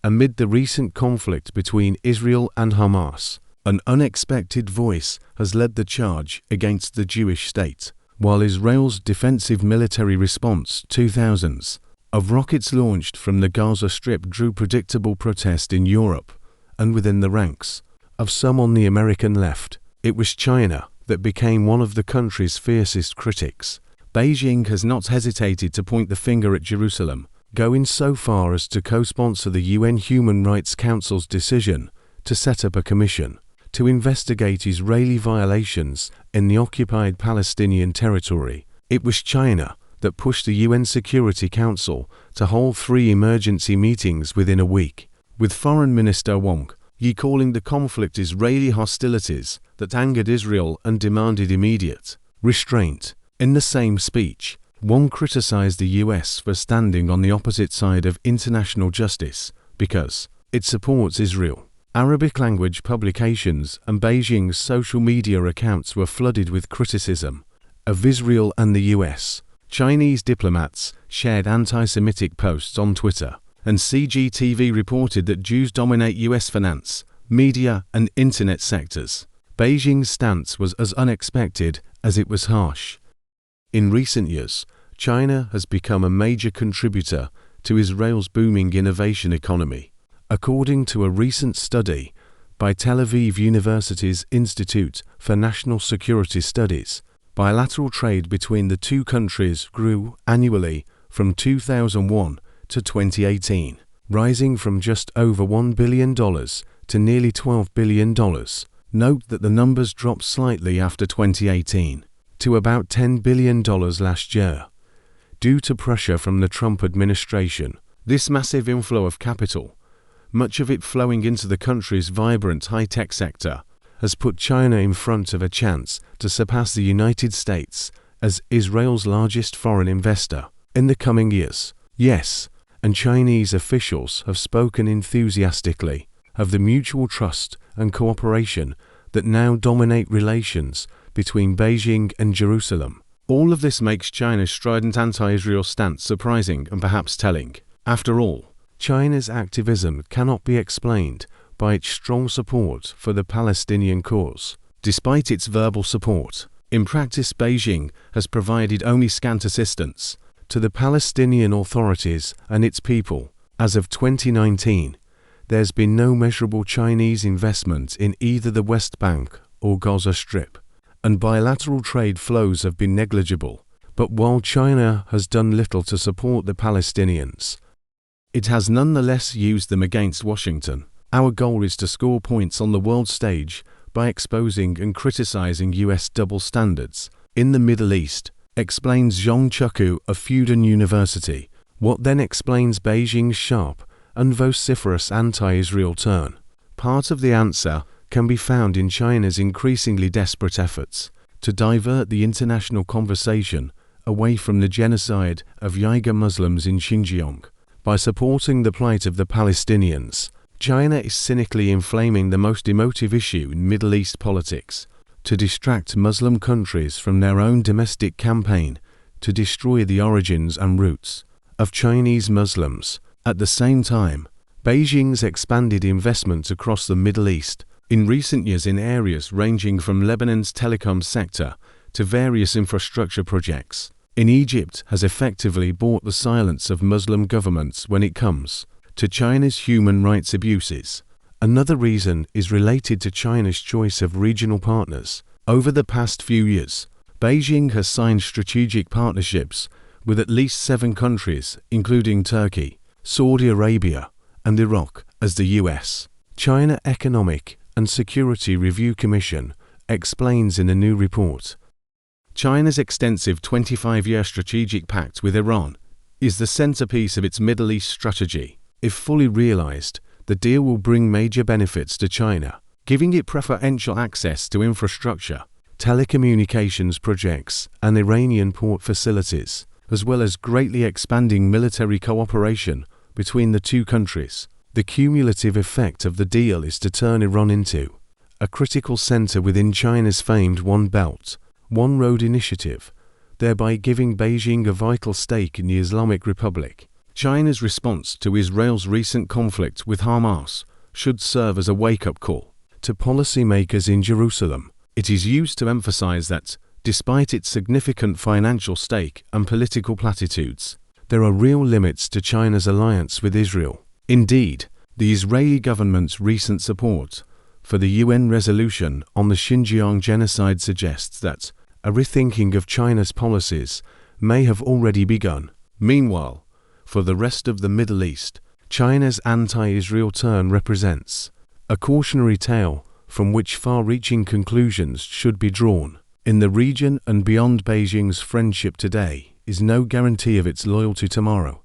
Amid the recent conflict between Israel and Hamas, an unexpected voice has led the charge against the Jewish state. While Israel's defensive military response 2000s of rockets launched from the Gaza Strip drew predictable protest in Europe and within the ranks of some on the American left, it was China that became one of the country's fiercest critics. Beijing has not hesitated to point the finger at Jerusalem, going so far as to co-sponsor the UN Human Rights Council's decision to set up a commission to investigate Israeli violations in the occupied Palestinian territory. It was China that pushed the UN Security Council to hold 3 emergency meetings within a week, with Foreign Minister Wang Yi calling the conflict Israeli hostilities that angered Israel and demanded immediate restraint. In the same speech, Wang criticized the US for standing on the opposite side of international justice because it supports Israel. Arabic-language publications and Beijing's social media accounts were flooded with criticism of Israel and the US. Chinese diplomats shared anti-Semitic posts on Twitter, and CGTV reported that Jews dominate US finance, media, and internet sectors. Beijing's stance was as unexpected as it was harsh. In recent years, China has become a major contributor to Israel's booming innovation economy. According to a recent study by Tel Aviv University's Institute for National Security Studies, bilateral trade between the two countries grew annually from 2001 to 2018, rising from just over $1 billion to nearly $12 billion. Note that the numbers dropped slightly after 2018 to about $10 billion last year, due to pressure from the Trump administration. This massive inflow of capital, much of it flowing into the country's vibrant high-tech sector, has put China in front of a chance to surpass the United States as Israel's largest foreign investor in the coming years. Yes, and Chinese officials have spoken enthusiastically of the mutual trust and cooperation that now dominate relations between Beijing and Jerusalem. All of this makes China's strident anti-Israel stance surprising and perhaps telling. After all, China's activism cannot be explained by its strong support for the Palestinian cause. Despite its verbal support, in practice Beijing has provided only scant assistance to the Palestinian authorities and its people. As of 2019, there's been no measurable Chinese investment in either the West Bank or Gaza Strip, and bilateral trade flows have been negligible. But while China has done little to support the Palestinians, it has nonetheless used them against Washington. Our goal is to score points on the world stage by exposing and criticizing US double standards in the Middle East, explains Zhong Chuku of Fudan University. What then explains Beijing's sharp and vociferous anti-Israel turn? Part of the answer can be found in China's increasingly desperate efforts to divert the international conversation away from the genocide of Uyghur Muslims in Xinjiang. By supporting the plight of the Palestinians, China is cynically inflaming the most emotive issue in Middle East politics, to distract Muslim countries from their own domestic campaign to destroy the origins and roots of Chinese Muslims. At the same time, Beijing's expanded investment across the Middle East in recent years in areas ranging from Lebanon's telecom sector to various infrastructure projects in Egypt has effectively bought the silence of Muslim governments when it comes to China's human rights abuses. Another reason is related to China's choice of regional partners. Over the past few years, Beijing has signed strategic partnerships with at least 7 countries, including Turkey, Saudi Arabia, and Iraq, as the US. China Economic and Security Review Commission explains in a new report. China's extensive 25-year strategic pact with Iran is the centerpiece of its Middle East strategy. If fully realized, the deal will bring major benefits to China, giving it preferential access to infrastructure, telecommunications projects, and Iranian port facilities, as well as greatly expanding military cooperation between the two countries. The cumulative effect of the deal is to turn Iran into a critical center within China's famed One Belt, One Road initiative, thereby giving Beijing a vital stake in the Islamic Republic. China's response to Israel's recent conflict with Hamas should serve as a wake-up call to policymakers in Jerusalem. It is used to emphasize that, despite its significant financial stake and political platitudes, there are real limits to China's alliance with Israel. Indeed, the Israeli government's recent support for the UN resolution on the Xinjiang genocide suggests that a rethinking of China's policies may have already begun. Meanwhile, for the rest of the Middle East, China's anti-Israel turn represents a cautionary tale from which far-reaching conclusions should be drawn. In the region and beyond, Beijing's friendship today is no guarantee of its loyalty tomorrow.